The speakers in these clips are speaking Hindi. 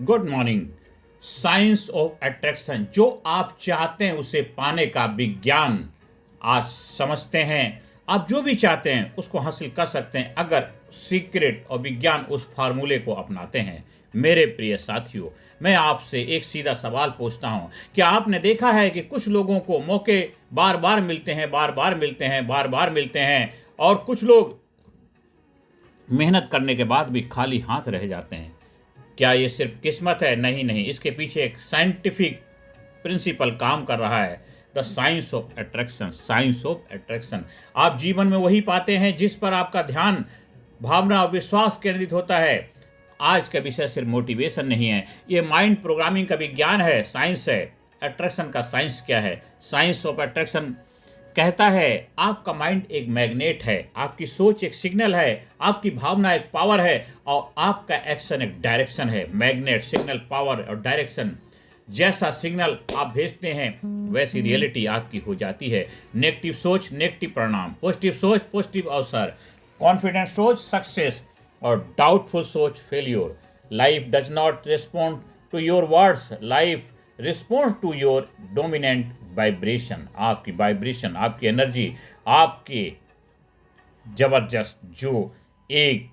Good morning. Science of attraction, जो आप चाहते हैं उसे पाने का विज्ञान आज समझते हैं। आप जो भी चाहते हैं उसको हासिल कर सकते हैं अगर सीक्रेट और विज्ञान उस फार्मूले को अपनाते हैं। मेरे प्रिय साथियों, मैं आपसे एक सीधा सवाल पूछता हूं, क्या आपने देखा है कि कुछ लोगों को मौके बार बार मिलते हैं, बार बार मिलते हैं, बार बार मिलते हैं, और कुछ लोग मेहनत करने के बाद भी खाली हाथ रह जाते हैं। क्या ये सिर्फ किस्मत है? नहीं नहीं, इसके पीछे एक साइंटिफिक प्रिंसिपल काम कर रहा है। The science of attraction. Science of attraction. आप जीवन में वही पाते हैं जिस पर आपका ध्यान, भावना और विश्वास केंद्रित होता है। आज का विषय सिर्फ मोटिवेशन नहीं है, ये माइंड प्रोग्रामिंग का विज्ञान है, साइंस है। अट्रैक्शन का साइंस क्या है? साइंस ऑफ अट्रैक्शन कहता है आपका माइंड एक मैग्नेट है, आपकी सोच एक सिग्नल है, आपकी भावना एक पावर है, और आपका एक्शन एक डायरेक्शन है। मैग्नेट, सिग्नल, पावर और डायरेक्शन। जैसा सिग्नल आप भेजते हैं वैसी रियलिटी आपकी हो जाती है। नेगेटिव सोच नेगेटिव परिणाम, पॉजिटिव सोच पॉजिटिव अवसर, कॉन्फिडेंट सोच सक्सेस, और डाउटफुल सोच failure. Life does not respond to your words, life respond to your dominant vibration. आपकी वाइब्रेशन, आपकी एनर्जी, आपके जबरदस्त जो एक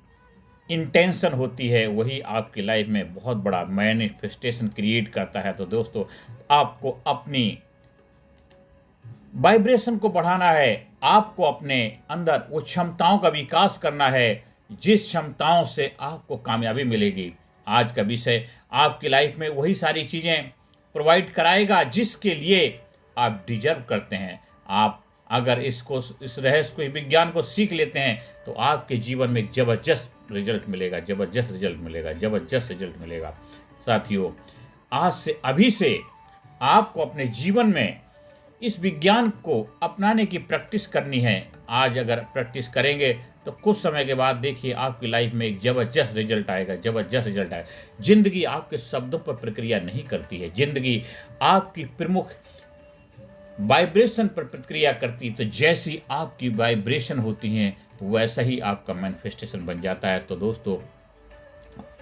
इंटेंशन होती है वही आपकी लाइफ में बहुत बड़ा मैनिफेस्टेशन क्रिएट करता है। तो दोस्तों, आपको अपनी वाइब्रेशन को बढ़ाना है, आपको अपने अंदर वो क्षमताओं का विकास करना है जिस क्षमताओं से आपको कामयाबी मिलेगी। आज का विषय आपकी लाइफ में वही सारी चीज़ें प्रोवाइड कराएगा जिसके लिए आप डिजर्व करते हैं। आप अगर इस रहस्य को, इस विज्ञान को सीख लेते हैं तो आपके जीवन में एक ज़बरदस्त रिजल्ट मिलेगा, ज़बरदस्त रिजल्ट मिलेगा, ज़बरदस्त रिजल्ट मिलेगा। साथियों, आज से, अभी से आपको अपने जीवन में इस विज्ञान को अपनाने की प्रैक्टिस करनी है। आज अगर प्रैक्टिस करेंगे तो कुछ समय के बाद देखिए आपकी लाइफ में एक ज़बरदस्त रिजल्ट आएगा, ज़बरदस्त रिजल्ट आएगा। ज़िंदगी आपके शब्दों पर प्रक्रिया नहीं करती है, ज़िंदगी आपकी प्रमुख वाइब्रेशन पर प्रतिक्रिया करती है। तो जैसी आपकी वाइब्रेशन होती हैं वैसा ही आपका मैनिफेस्टेशन बन जाता है। तो दोस्तों,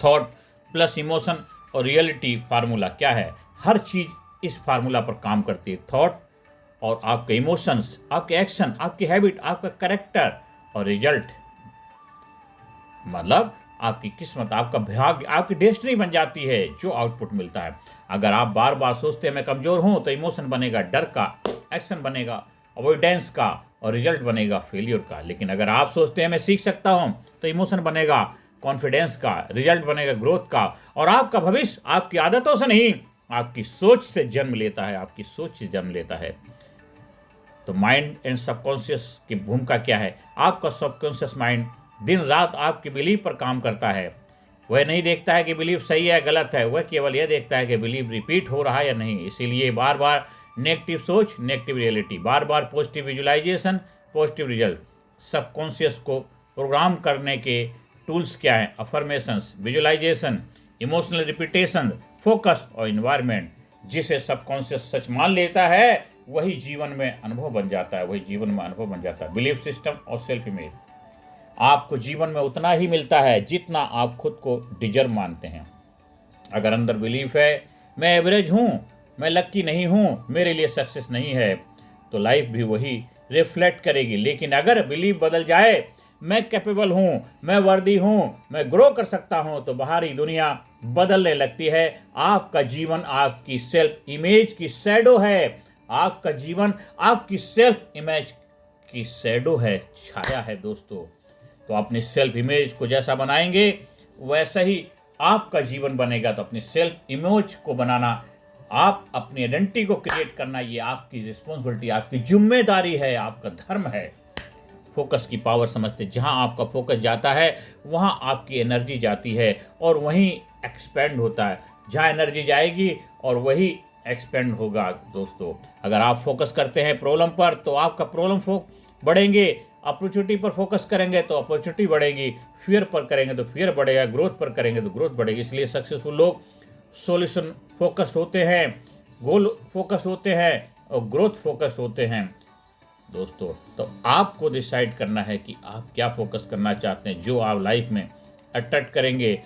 थॉट प्लस इमोशन और रियलिटी फार्मूला क्या है? हर चीज़ इस फार्मूला पर काम करती है। थॉट और आपके इमोशंस, आपके एक्शन, आपकी हैबिट, आपका कैरेक्टर और रिजल्ट, मतलब आपकी किस्मत, आपका भाग्य, आपकी डेस्टिनी बन जाती है जो आउटपुट मिलता है। अगर आप बार बार सोचते हैं मैं कमज़ोर हूं, तो इमोशन बनेगा डर का, एक्शन बनेगा अवॉइडेंस का, और रिजल्ट बनेगा फेलियर का। लेकिन अगर आप सोचते हैं मैं सीख सकता हूं, तो इमोशन बनेगा कॉन्फिडेंस का, रिजल्ट बनेगा ग्रोथ का। और आपका भविष्य आपकी आदतों से नहीं, आपकी सोच से जन्म लेता है, आपकी सोच से जन्म लेता है। तो माइंड एंड सबकॉन्शियस की भूमिका क्या है? आपका सबकॉन्शियस माइंड दिन रात आपकी बिलीफ पर काम करता है। वह नहीं देखता है कि बिलीफ सही है गलत है, वह केवल यह देखता है कि बिलीफ रिपीट हो रहा है या नहीं। इसीलिए बार बार नेगेटिव सोच नेगेटिव रियलिटी, बार बार positive visualization positive result. Subconscious को प्रोग्राम करने के टूल्स क्या हैं? Affirmations, visualization, emotional repetition, focus और इन्वायरमेंट। जिसे सबकॉन्शियस सच मान लेता है वही जीवन में अनुभव बन जाता है, वही जीवन में अनुभव बन जाता है। बिलीफ सिस्टम और सेल्फ इमेज। आपको जीवन में उतना ही मिलता है जितना आप खुद को डिजर्व मानते हैं। अगर अंदर बिलीफ है मैं एवरेज हूँ, मैं लक्की नहीं हूँ, मेरे लिए सक्सेस नहीं है, तो लाइफ भी वही रिफ्लेक्ट करेगी। लेकिन अगर बिलीफ बदल जाए मैं कैपेबल हूँ, मैं वर्दी हूँ, मैं ग्रो कर सकता हूँ, तो बाहरी दुनिया बदलने लगती है। आपका जीवन आपकी सेल्फ इमेज की शैडो है। आपका जीवन आपकी सेल्फ इमेज की शैडो है, छाया है दोस्तों। तो अपनी सेल्फ इमेज को जैसा बनाएंगे वैसा ही आपका जीवन बनेगा। तो अपनी सेल्फ इमेज को बनाना, आप अपनी आइडेंटिटी को क्रिएट करना, ये आपकी रिस्पॉन्सिबिलिटी, आपकी जिम्मेदारी है, आपका धर्म है। फोकस की पावर समझते, जहां आपका फोकस जाता है वहां आपकी एनर्जी जाती है और वहीं एक्सपेंड होता है। जहां एनर्जी जाएगी और वही एक्सपेंड होगा दोस्तों। अगर आप फोकस करते हैं प्रॉब्लम पर तो आपका प्रॉब्लम बढ़ेंगे, अपॉर्चुनिटी पर फोकस करेंगे तो अपॉर्चुनिटी बढ़ेगी, फियर पर करेंगे तो फियर बढ़ेगा, ग्रोथ पर करेंगे तो ग्रोथ बढ़ेगी। इसलिए सक्सेसफुल लोग सॉल्यूशन फोकस्ड होते हैं, गोल फोकस्ड होते हैं और ग्रोथ फोकस्ड होते हैं दोस्तों। तो आपको डिसाइड करना है कि आप क्या फोकस करना चाहते हैं। जो आप लाइफ में अट्रैक्ट करेंगे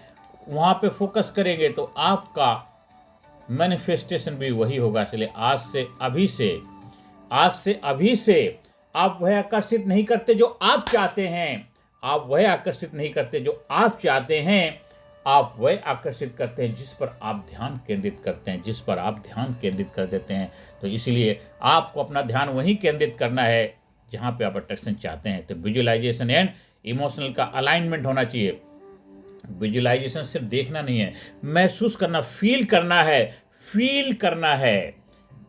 वहाँ पे फोकस करेंगे तो आपका मैनिफेस्टेशन भी वही होगा। इसलिए आज से अभी से आप वह आकर्षित नहीं करते जो आप चाहते हैं, आप वह आकर्षित नहीं करते जो आप चाहते हैं, आप वह आकर्षित करते हैं जिस पर आप ध्यान केंद्रित करते हैं, जिस पर आप ध्यान केंद्रित कर देते हैं। तो इसलिए आपको अपना ध्यान वहीं केंद्रित करना है जहाँ पे आप अट्रैक्शन चाहते हैं। तो विजुअलाइजेशन एंड इमोशनल का अलाइनमेंट होना चाहिए। विजुअलाइजेशन सिर्फ देखना नहीं है, महसूस करना, फील करना है।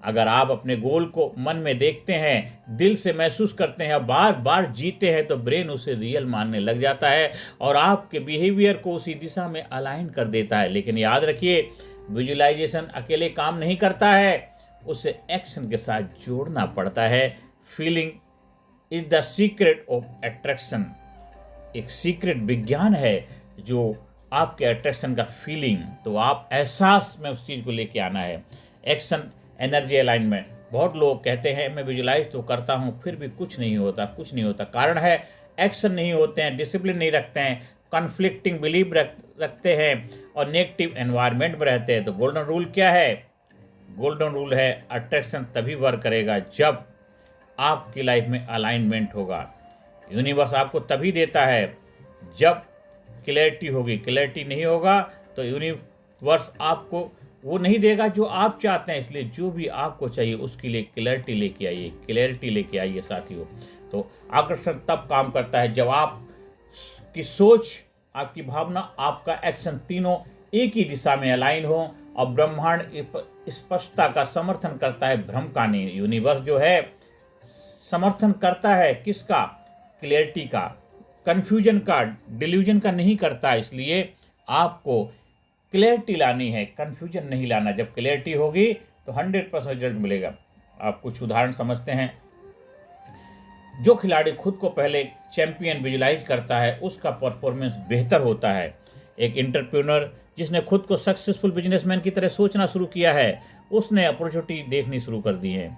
अगर आप अपने गोल को मन में देखते हैं, दिल से महसूस करते हैं, बार बार जीते हैं, तो ब्रेन उसे रियल मानने लग जाता है और आपके बिहेवियर को उसी दिशा में अलाइन कर देता है। लेकिन याद रखिए, विजुअलाइजेशन अकेले काम नहीं करता है, उसे एक्शन के साथ जोड़ना पड़ता है। Feeling is the secret of attraction. एक सीक्रेट विज्ञान है जो आपके अट्रैक्शन का फीलिंग। तो आप एहसास में उस चीज़ को लेके आना है। Action, energy alignment. बहुत लोग कहते हैं मैं विजुलाइज तो करता हूँ फिर भी कुछ नहीं होता। कारण है एक्शन नहीं होते हैं, डिसिप्लिन नहीं रखते हैं, कॉन्फ्लिक्टिंग बिलीव रखते हैं और नेगेटिव एनवायरनमेंट में रहते हैं। तो गोल्डन रूल क्या है? गोल्डन रूल है अट्रैक्शन तभी वर्क करेगा जब आपकी लाइफ में अलाइनमेंट होगा। यूनिवर्स आपको तभी देता है जब क्लैरिटी होगी। क्लैरिटी नहीं होगा तो यूनिवर्स आपको वो नहीं देगा जो आप चाहते हैं। इसलिए जो भी आपको चाहिए उसके लिए क्लैरिटी लेके आइए साथियों। तो आकर्षण तब काम करता है जब आप की सोच, आपकी भावना, आपका एक्शन तीनों एक ही दिशा में अलाइन हो। और ब्रह्मांड स्पष्टता का समर्थन करता है, भ्रम का नहीं। यूनिवर्स जो है समर्थन करता है किसका? क्लैरिटी का, कंफ्यूजन का, डिल्यूजन का नहीं करता। इसलिए आपको क्लैरिटी लानी है, कंफ्यूजन नहीं लाना। जब क्लैरिटी होगी तो 100% रिजल्ट मिलेगा। आप कुछ उदाहरण समझते हैं। जो खिलाड़ी खुद को पहले चैंपियन विजुलाइज करता है उसका परफॉर्मेंस बेहतर होता है। एक एंटरप्रेन्योर जिसने खुद को सक्सेसफुल बिजनेसमैन की तरह सोचना शुरू किया है, उसने अपॉर्चुनिटी देखनी शुरू कर दी है।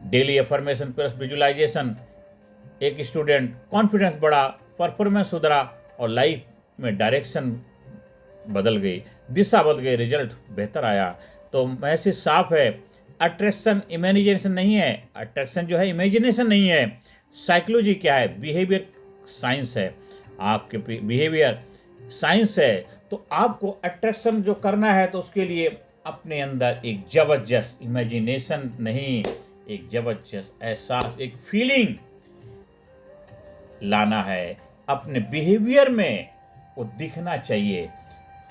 Daily affirmation plus visualisation. एक स्टूडेंट कॉन्फिडेंस बढ़ा, परफॉर्मेंस सुधरा और लाइफ में डायरेक्शन बदल गई, दिशा बदल गई, रिजल्ट बेहतर आया। तो मैसेज साफ है, अट्रैक्शन इमेजिनेशन नहीं है। अट्रैक्शन जो है इमेजिनेशन नहीं है। साइकोलॉजी क्या है? बिहेवियर साइंस है। आपके बिहेवियर साइंस है। तो आपको अट्रैक्शन जो करना है तो उसके लिए अपने अंदर एक जबरदस्त इमेजिनेशन नहीं, एक जबरदस्त एहसास, एक फीलिंग लाना है। अपने बिहेवियर में वो दिखना चाहिए,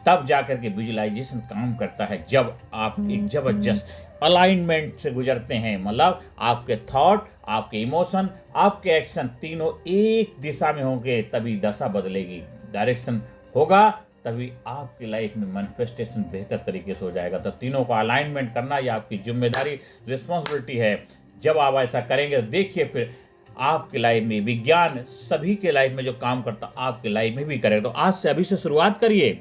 तब जाकर के विजुअलाइजेशन काम करता है। जब आप एक जबरदस्त अलाइनमेंट से गुजरते हैं, मतलब आपके थॉट, आपके इमोशन, आपके एक्शन तीनों एक दिशा में होंगे, तभी दशा बदलेगी। डायरेक्शन होगा तभी आपकी लाइफ में मैनिफेस्टेशन बेहतर तरीके से हो जाएगा। तो तीनों का अलाइनमेंट करना ये आपकी जिम्मेदारी, रिस्पॉन्सिबिलिटी है। जब आप ऐसा करेंगे तो देखिए फिर आपकी लाइफ में विज्ञान सभी के लाइफ में जो काम करता आपकी लाइफ में भी करेगा। तो आज से अभी से शुरुआत करिए।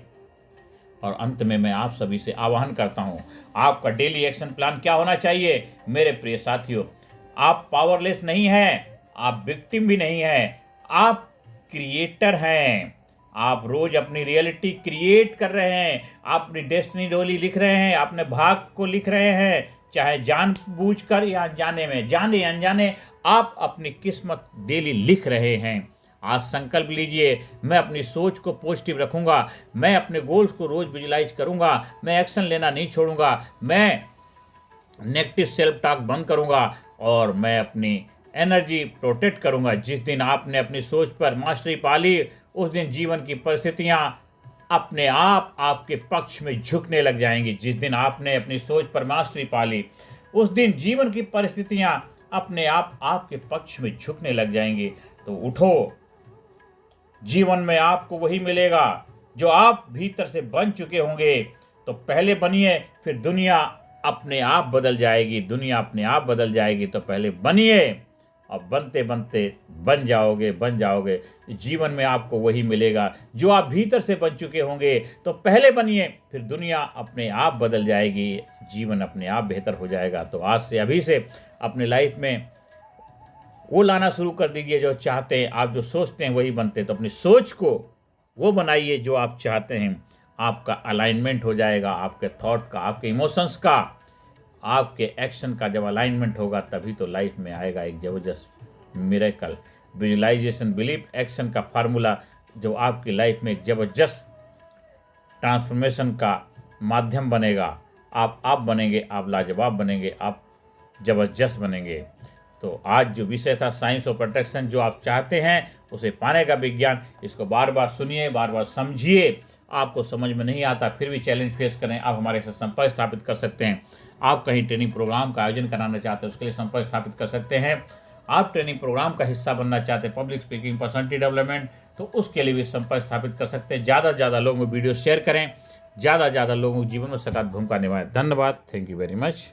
और अंत में मैं आप सभी से आह्वान करता हूं, आपका डेली एक्शन प्लान क्या होना चाहिए? मेरे प्रिय साथियों, आप पावरलेस नहीं हैं, आप विक्टिम भी नहीं हैं, आप क्रिएटर हैं। आप रोज अपनी रियलिटी क्रिएट कर रहे हैं, आप अपनी डेस्टिनी डोली लिख रहे हैं, अपने भाग को लिख रहे हैं, चाहे जानबूझकर या अनजाने में, जाने अनजाने आप अपनी किस्मत डेली लिख रहे हैं। आज संकल्प लीजिए, मैं अपनी सोच को पॉजिटिव रखूंगा, मैं अपने गोल्स को रोज विजुलाइज करूंगा, मैं एक्शन लेना नहीं छोड़ूंगा, मैं नेगेटिव सेल्फ टॉक बंद करूंगा और मैं अपनी एनर्जी प्रोटेक्ट करूंगा। जिस दिन आपने अपनी सोच पर मास्टरी पा ली, उस दिन जीवन की परिस्थितियां अपने आप आपके पक्ष में झुकने लग जाएंगी। जिस दिन आपने अपनी सोच पर मास्टरी पा ली, उस दिन जीवन की परिस्थितियां अपने आप आपके पक्ष में झुकने लग जाएंगी। तो उठो, जीवन में आपको वही मिलेगा जो आप भीतर से बन चुके होंगे। तो पहले बनिए, फिर दुनिया अपने आप बदल जाएगी। दुनिया अपने आप बदल जाएगी। तो पहले बनिए और बनते बनते बन जाओगे। जीवन में आपको वही मिलेगा जो आप भीतर से बन चुके होंगे। तो पहले बनिए, फिर दुनिया अपने आप बदल जाएगी, जीवन अपने आप बेहतर हो जाएगा। तो आज से अभी से अपने लाइफ में वो लाना शुरू कर दीजिए जो चाहते हैं। आप जो सोचते हैं वही बनते हैं। तो अपनी सोच को वो बनाइए जो आप चाहते हैं, आपका अलाइनमेंट हो जाएगा, आपके थॉट का, आपके इमोशंस का, आपके एक्शन का जब अलाइनमेंट होगा तभी तो लाइफ में आएगा एक ज़बरदस्त मिरेकल। विजुअलाइजेशन, बिलीफ, एक्शन का फार्मूला जो आपकी लाइफ में एक ज़बरदस्त ट्रांसफॉर्मेशन का माध्यम बनेगा। आप बनेंगे, आप लाजवाब बनेंगे, आप ज़बरदस्त बनेंगे। तो आज जो विषय था साइंस ऑफ अट्रैक्शन, जो आप चाहते हैं उसे पाने का विज्ञान, इसको बार बार सुनिए, बार बार समझिए। आपको समझ में नहीं आता फिर भी चैलेंज फेस करें, आप हमारे साथ संपर्क स्थापित कर सकते हैं। आप कहीं ट्रेनिंग प्रोग्राम का आयोजन कराना चाहते हैं उसके लिए संपर्क स्थापित कर सकते हैं। आप ट्रेनिंग प्रोग्राम का हिस्सा बनना चाहते हैं, पब्लिक स्पीकिंग, पर्सनालिटी डेवलपमेंट, तो उसके लिए भी संपर्क स्थापित कर सकते हैं। ज़्यादा से ज़्यादा लोगों में वीडियो शेयर करें, ज़्यादा से ज़्यादा लोगों के जीवन में सकारात्मक भूमिका निभाएं। धन्यवाद, थैंक यू वेरी मच।